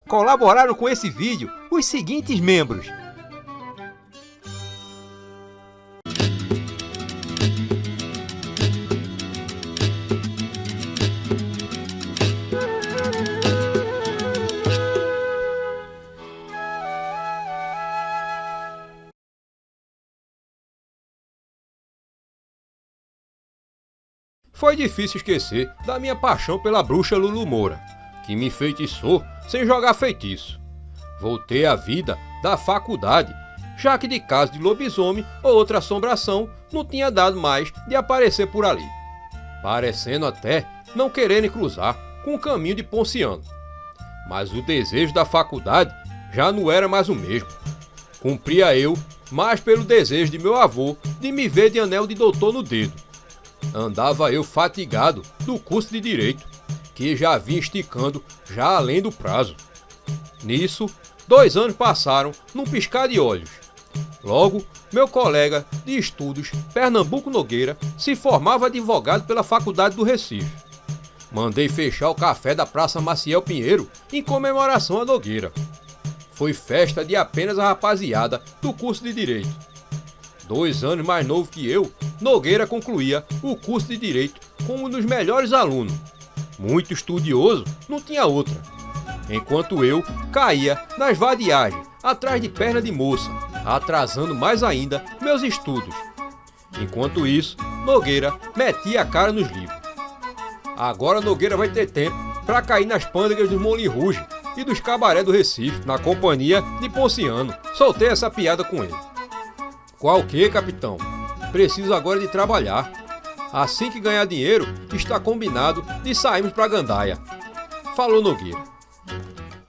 Colaboraram com esse vídeo os seguintes membros: Foi difícil esquecer da minha paixão pela bruxa Lulu Moura, que me enfeitiçou sem jogar feitiço. Voltei à vida da faculdade, já que de caso de lobisomem ou outra assombração não tinha dado mais de aparecer por ali, parecendo até não quererem cruzar com o caminho de Ponciano. Mas o desejo da faculdade já não era mais o mesmo. Cumpria eu mais pelo desejo de meu avô de me ver de anel de doutor no dedo. Andava eu fatigado do curso de Direito, que já vinha esticando já além do prazo. Nisso, 2 anos passaram num piscar de olhos. Logo, meu colega de estudos, Pernambuco Nogueira, se formava advogado pela Faculdade do Recife. Mandei fechar o café da Praça Maciel Pinheiro em comemoração a Nogueira. Foi festa de apenas a rapaziada do curso de Direito. 2 anos mais novo que eu, Nogueira concluía o curso de Direito como um dos melhores alunos. Muito estudioso, não tinha outra. Enquanto eu caía nas vadiagens, atrás de perna de moça, atrasando mais ainda meus estudos. Enquanto isso, Nogueira metia a cara nos livros. Agora Nogueira vai ter tempo para cair nas pândegas dos Moulin Rouge e dos cabaré do Recife, na companhia de Ponciano. Soltei essa piada com ele. Qual que, capitão? Preciso agora de trabalhar. Assim que ganhar dinheiro, está combinado de sairmos para Gandaia, falou Nogueira.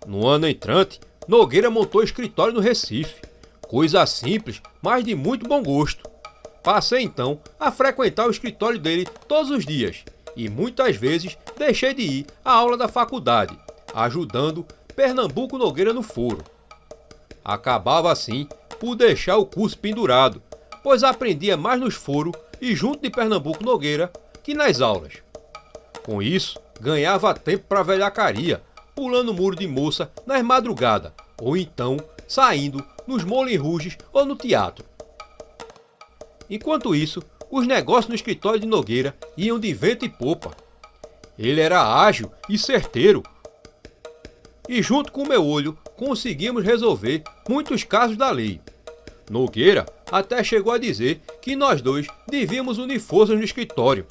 No ano entrante, Nogueira montou escritório no Recife. Coisa simples, mas de muito bom gosto. Passei então a frequentar o escritório dele todos os dias e muitas vezes deixei de ir à aula da faculdade, ajudando Pernambuco Nogueira no foro. Acabava assim por deixar o curso pendurado, pois aprendia mais nos foros e junto de Pernambuco Nogueira que nas aulas. Com isso, ganhava tempo para velhacaria, pulando muro de moça nas madrugadas, ou então saindo nos Moulin Rouges ou no teatro. Enquanto isso, os negócios no escritório de Nogueira iam de vento e popa. Ele era ágil e certeiro, e junto com o meu olho conseguimos resolver muitos casos da lei. Nogueira até chegou a dizer que nós dois devíamos unir forças no escritório.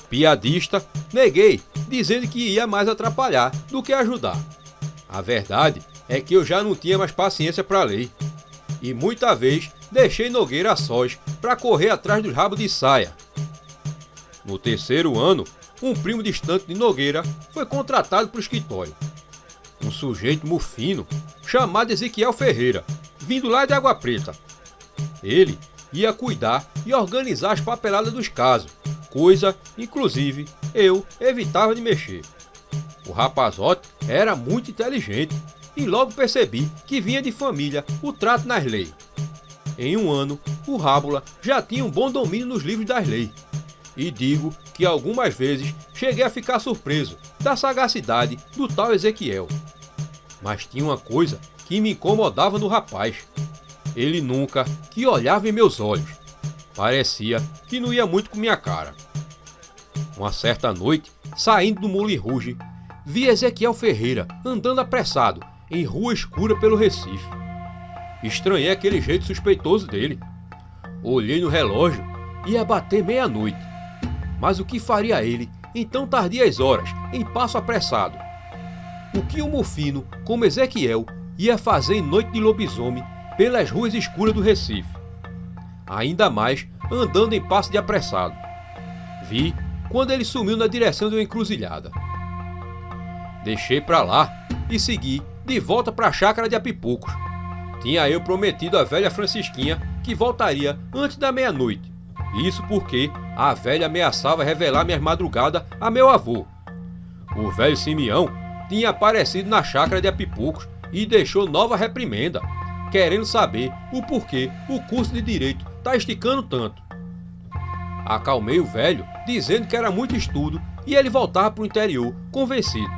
Piadista, neguei, dizendo que ia mais atrapalhar do que ajudar. A verdade é que eu já não tinha mais paciência para a lei. E muita vez deixei Nogueira a sós para correr atrás dos rabos de saia. No 3º ano, um primo distante de Nogueira foi contratado para o escritório. Um sujeito mufino, chamado Ezequiel Ferreira, vindo lá de Água Preta. Ele ia cuidar e organizar as papeladas dos casos, coisa, inclusive, eu evitava de mexer. O rapazote era muito inteligente e logo percebi que vinha de família o trato nas leis. Em um ano, o Rábula já tinha um bom domínio nos livros das leis. E digo que algumas vezes cheguei a ficar surpreso da sagacidade do tal Ezequiel. Mas tinha uma coisa que me incomodava no rapaz. Ele nunca que olhava em meus olhos. Parecia que não ia muito com minha cara. Uma certa noite, saindo do Moulin Rouge, vi Ezequiel Ferreira andando apressado em rua escura pelo Recife. Estranhei aquele jeito suspeitoso dele. Olhei no relógio e ia bater meia-noite. Mas o que faria ele em tão tardias horas, em passo apressado? O que um mufino como Ezequiel ia fazer em noite de lobisomem pelas ruas escuras do Recife? Ainda mais andando em passo de apressado. Vi quando ele sumiu na direção de uma encruzilhada. Deixei pra lá e segui de volta para a chácara de Apipucos. Tinha eu prometido à velha Francisquinha que voltaria antes da meia-noite. Isso porque a velha ameaçava revelar minhas madrugadas a meu avô. O velho Simeão tinha aparecido na chácara de Apipucos e deixou nova reprimenda, querendo saber o porquê o curso de Direito tá esticando tanto. Acalmei o velho, dizendo que era muito estudo e ele voltava para o interior, convencido.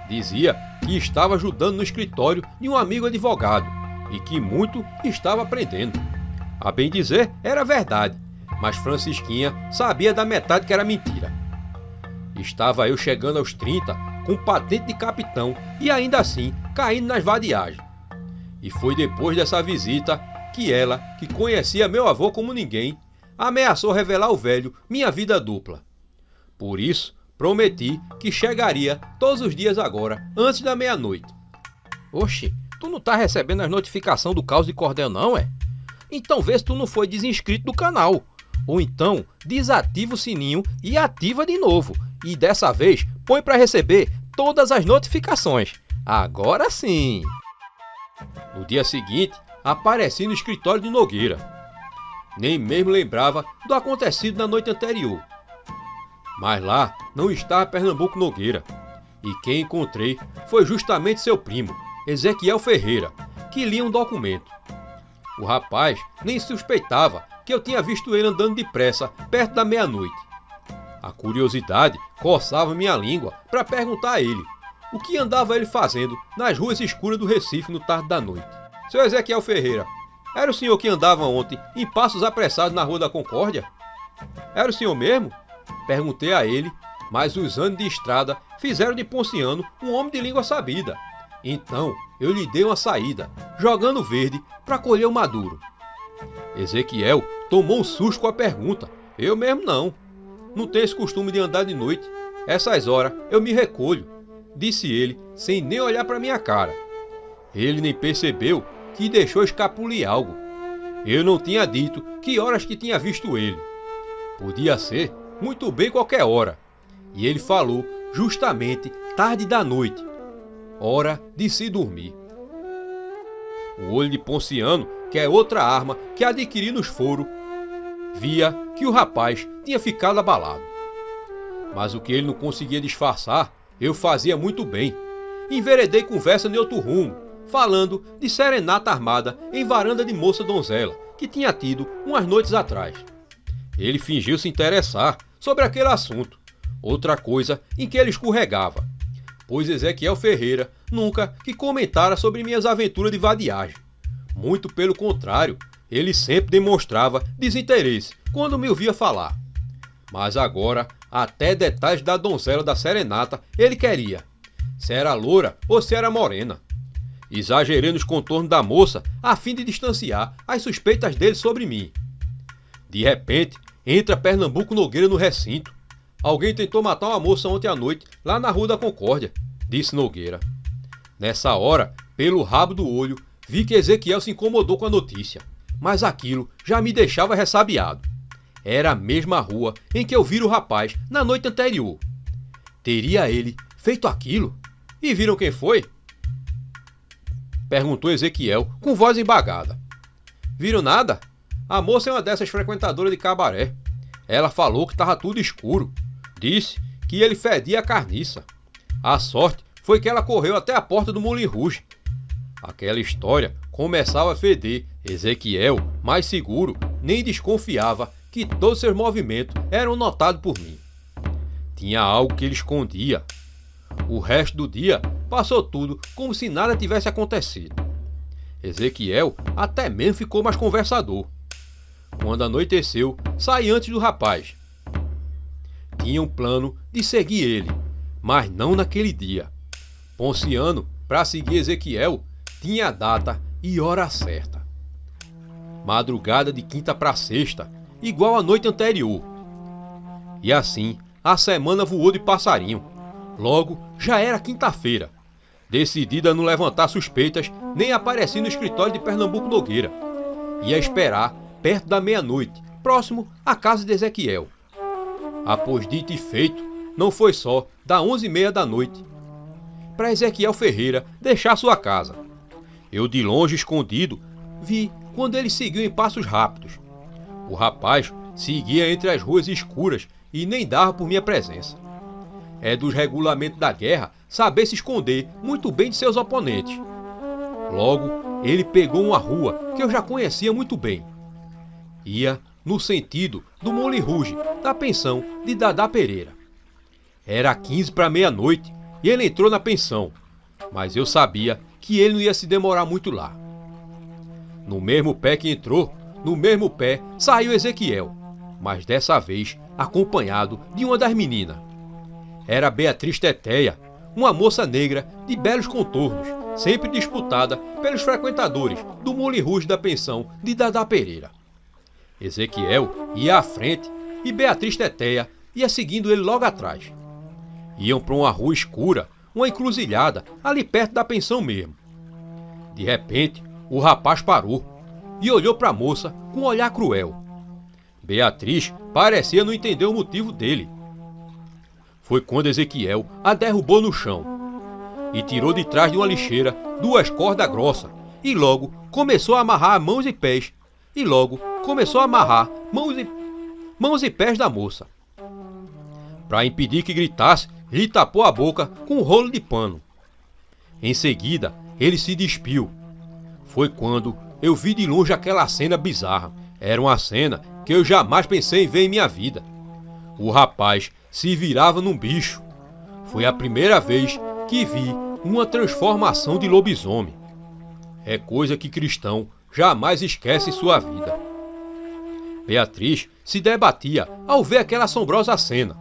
Dizia que estava ajudando no escritório de um amigo advogado e que muito estava aprendendo. A bem dizer, era verdade, mas Francisquinha sabia da metade que era mentira. Estava eu chegando aos 30, com patente de capitão e ainda assim caindo nas vadiagens. E foi depois dessa visita que ela, que conhecia meu avô como ninguém, ameaçou revelar ao velho minha vida dupla. Por isso, prometi que chegaria todos os dias agora, antes da meia-noite. Oxe, tu não tá recebendo as notificações do Caos de Cordel não, é? Então vê se tu não foi desinscrito do canal. Ou então, desativa o sininho e ativa de novo. E dessa vez, põe para receber todas as notificações. Agora sim! No dia seguinte, apareci no escritório de Nogueira. Nem mesmo lembrava do acontecido na noite anterior. Mas lá não estava Pernambuco Nogueira. E quem encontrei foi justamente seu primo, Ezequiel Ferreira, que lia um documento. O rapaz nem suspeitava que eu tinha visto ele andando depressa perto da meia-noite. A curiosidade coçava minha língua para perguntar a ele o que andava ele fazendo nas ruas escuras do Recife no tarde da noite. Seu Ezequiel Ferreira, era o senhor que andava ontem em passos apressados na Rua da Concórdia? Era o senhor mesmo? Perguntei a ele, mas os anos de estrada fizeram de Ponciano um homem de língua sabida. Então eu lhe dei uma saída, jogando verde para colher o maduro. Ezequiel tomou um susto com a pergunta. Eu mesmo não. Não tenho esse costume de andar de noite. Essas horas eu me recolho, disse ele sem nem olhar para minha cara. Ele nem percebeu que deixou escapulir algo. Eu não tinha dito que horas que tinha visto ele. Podia ser muito bem qualquer hora. E ele falou justamente tarde da noite, hora de se dormir. O olho de Ponciano, que é outra arma que adquiri nos foros, via que o rapaz tinha ficado abalado. Mas o que ele não conseguia disfarçar, eu fazia muito bem. Enveredei conversa em outro rumo, falando de serenata armada em varanda de moça donzela, que tinha tido umas noites atrás. Ele fingiu se interessar sobre aquele assunto, outra coisa em que ele escorregava, pois Ezequiel Ferreira nunca que comentara sobre minhas aventuras de vadiagem. Muito pelo contrário, ele sempre demonstrava desinteresse quando me ouvia falar. Mas agora, até detalhes da donzela da serenata ele queria. Se era loura ou se era morena. Exagerei nos contornos da moça a fim de distanciar as suspeitas dele sobre mim. De repente, entra Pernambuco Nogueira no recinto. Alguém tentou matar uma moça ontem à noite, lá na Rua da Concórdia, disse Nogueira. Nessa hora, pelo rabo do olho, vi que Ezequiel se incomodou com a notícia, mas aquilo já me deixava ressabiado. Era a mesma rua em que eu vira o rapaz na noite anterior. Teria ele feito aquilo? E viram quem foi? Perguntou Ezequiel com voz embagada. Viram nada? A moça é uma dessas frequentadoras de cabaré. Ela falou que estava tudo escuro. Disse que ele fedia a carniça. A sorte foi que ela correu até a porta do Moulin Rouge. Aquela história começava a feder. Ezequiel, mais seguro, nem desconfiava que todos seus movimentos eram notados por mim. Tinha algo que ele escondia. O resto do dia passou tudo como se nada tivesse acontecido. Ezequiel até mesmo ficou mais conversador. Quando anoiteceu, saí antes do rapaz. Tinha um plano de seguir ele, mas não naquele dia. Ponciano, para seguir Ezequiel, tinha a data e hora certa. Madrugada de quinta para sexta, igual à noite anterior. E assim, a semana voou de passarinho. Logo, já era quinta-feira. Decidida a não levantar suspeitas, nem apareci no escritório de Pernambuco Nogueira. Ia esperar perto da meia-noite, próximo à casa de Ezequiel. Após dito e feito, não foi só da 11h30 da noite para Ezequiel Ferreira deixar sua casa. Eu de longe escondido, vi quando ele seguiu em passos rápidos. O rapaz seguia entre as ruas escuras e nem dava por minha presença. É dos regulamentos da guerra saber se esconder muito bem de seus oponentes. Logo, ele pegou uma rua que eu já conhecia muito bem. Ia no sentido do Moulin Rouge, da pensão de Dadá Pereira. Era 15 para meia-noite e ele entrou na pensão. mas eu sabia que ele não ia se demorar muito lá. No mesmo pé que entrou, no mesmo pé saiu Ezequiel, mas dessa vez acompanhado de uma das meninas. Era Beatriz Teteia, uma moça negra de belos contornos, sempre disputada pelos frequentadores do Moulin Rouge da pensão de Dadá Pereira. Ezequiel ia à frente e Beatriz Teteia ia seguindo ele logo atrás. Iam para uma rua escura, uma encruzilhada, ali perto da pensão mesmo. De repente, o rapaz parou e olhou para a moça com um olhar cruel. Beatriz parecia não entender o motivo dele. Foi quando Ezequiel a derrubou no chão e tirou de trás de uma lixeira 2 cordas grossas e logo começou a amarrar mãos e pés mãos e pés da moça. Para impedir que gritasse, lhe tapou a boca com um rolo de pano. Em seguida, ele se despiu. Foi quando eu vi de longe aquela cena bizarra. Era uma cena que eu jamais pensei em ver em minha vida. O rapaz se virava num bicho. Foi a primeira vez que vi uma transformação de lobisomem. É coisa que cristão jamais esquece em sua vida. Beatriz se debatia ao ver aquela assombrosa cena,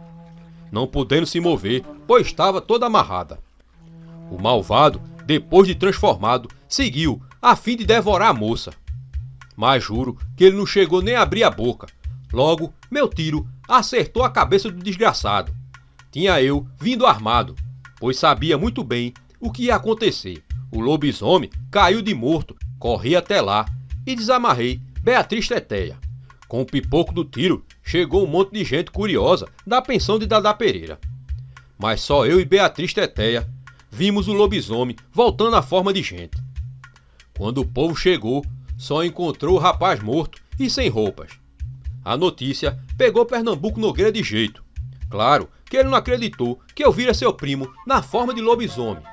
não podendo se mover, pois estava toda amarrada. O malvado, depois de transformado, seguiu a fim de devorar a moça. Mas juro que ele não chegou nem a abrir a boca. Logo, meu tiro acertou a cabeça do desgraçado. Tinha eu vindo armado, pois sabia muito bem o que ia acontecer. O lobisomem caiu de morto, corri até lá e desamarrei Beatriz Teteia. Com o pipoco do tiro, chegou um monte de gente curiosa da pensão de Dadá Pereira. Mas só eu e Beatriz Teteia vimos o lobisomem voltando à forma de gente. Quando o povo chegou, só encontrou o rapaz morto e sem roupas. A notícia pegou Pernambuco Nogueira de jeito. Claro que ele não acreditou que eu vira seu primo na forma de lobisomem.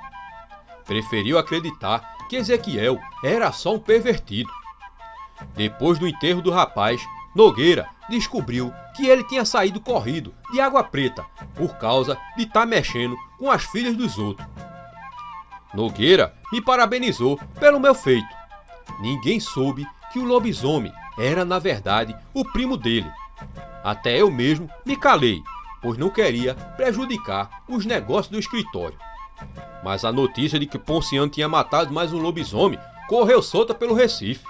Preferiu acreditar que Ezequiel era só um pervertido. Depois do enterro do rapaz, Nogueira descobriu que ele tinha saído corrido de Água Preta por causa de estar mexendo com as filhas dos outros. Nogueira me parabenizou pelo meu feito. Ninguém soube que o lobisomem era, na verdade, o primo dele. Até eu mesmo me calei, pois não queria prejudicar os negócios do escritório. Mas a notícia de que Ponciano tinha matado mais um lobisomem correu solta pelo Recife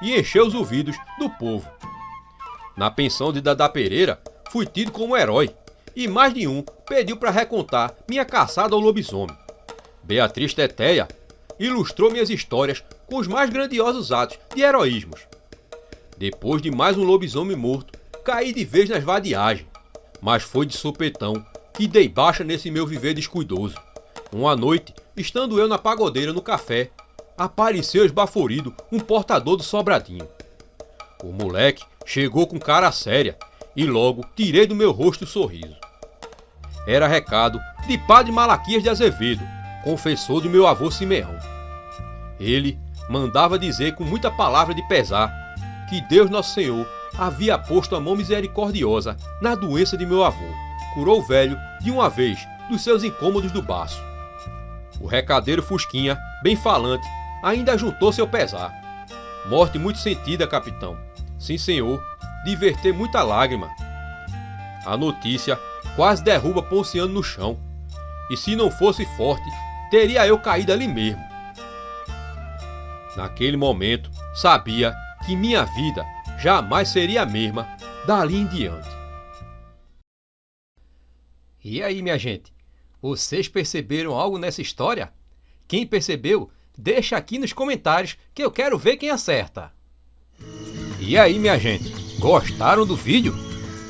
e encheu os ouvidos do povo. Na pensão de Dadá Pereira, fui tido como herói, e mais de um pediu para recontar minha caçada ao lobisomem. Beatriz Teteia ilustrou minhas histórias com os mais grandiosos atos de heroísmos. Depois de mais um lobisomem morto, caí de vez nas vadiagens, mas foi de sopetão que dei baixa nesse meu viver descuidoso. Uma noite, estando eu na pagodeira no café, apareceu esbaforido um portador do Sobradinho. O moleque chegou com cara séria e logo tirei do meu rosto o sorriso. Era recado de Padre Malaquias de Azevedo, confessor do meu avô Simeão. Ele mandava dizer com muita palavra de pesar que Deus Nosso Senhor havia posto a mão misericordiosa na doença de meu avô. Curou o velho de uma vez dos seus incômodos do baço. O recadeiro Fusquinha, bem falante, ainda juntou seu pesar. Morte muito sentida, capitão. Sim, senhor, de verter muita lágrima. A notícia quase derruba Ponciano no chão. E se não fosse forte, teria eu caído ali mesmo. Naquele momento, sabia que minha vida jamais seria a mesma dali em diante. E aí, minha gente? Vocês perceberam algo nessa história? Quem percebeu, deixa aqui nos comentários que eu quero ver quem acerta. E aí, minha gente? Gostaram do vídeo?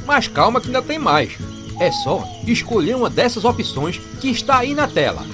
Mas calma que ainda tem mais. É só escolher uma dessas opções que está aí na tela.